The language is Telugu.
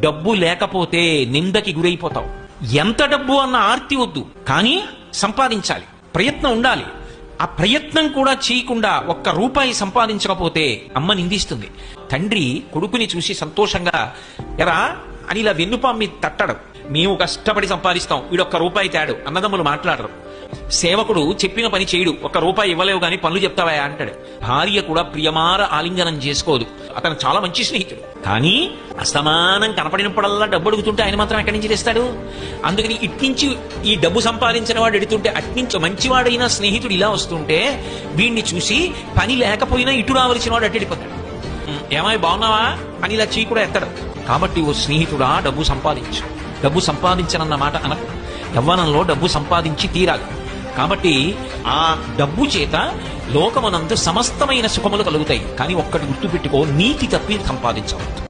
డబ్బు లేకపోతే నిందకి గురైపోతావు. ఎంత డబ్బు అన్న ఆర్తి వద్దు, కానీ సంపాదించాలి, ప్రయత్నం ఉండాలి. ఆ ప్రయత్నం కూడా చేయకుండా ఒక్క రూపాయి సంపాదించకపోతే అమ్మ నిందిస్తుంది. తండ్రి కొడుకుని చూసి సంతోషంగా ఎరా అని ఇలా వెన్నుపాము మీద తట్టడు. మేము కష్టపడి సంపాదిస్తాం, వీడొక్క రూపాయి తేడు. అన్నదమ్ములు మాట్లాడరు. సేవకుడు చెప్పిన పని చేయడు, ఒక్క రూపాయి ఇవ్వలేవు గాని పనులు చెప్తావా అంటాడు. భార్య కూడా ప్రియమార ఆలింగనం చేసుకోదు. అతను చాలా మంచి స్నేహితుడు, కానీ అసమానం కనపడినప్పుడల్లా డబ్బు అడుగుతుంటే ఆయన మాత్రం ఎక్కడి నుంచి తెస్తాడు? అందుకని ఇట్నుంచి ఈ డబ్బు సంపాదించిన వాడు ఎడుతుంటే అట్నుంచి మంచివాడైన స్నేహితుడు ఇలా వస్తుంటే వీడిని చూసి పని లేకపోయినా ఇటు రావలసిన వాడు అట్టెడిపోతాడు. ఏమాయి బాగున్నావా అని ఇలా చీ కూడా ఎత్తాడు. కాబట్టి ఓ స్నేహితుడా, డబ్బు సంపాదించు. డబ్బు సంపాదించనన్న మాట అనకు. యవ్వనంలో డబ్బు సంపాదించి తీరాలి. కాబట్టి ఆ డబ్బు చేత లోకమునందు సమస్తమైన సుఖములు కలుగుతాయి. కానీ ఒక్కటి గుర్తుపెట్టుకో, నీతి తప్పి సంపాదించవద్దు.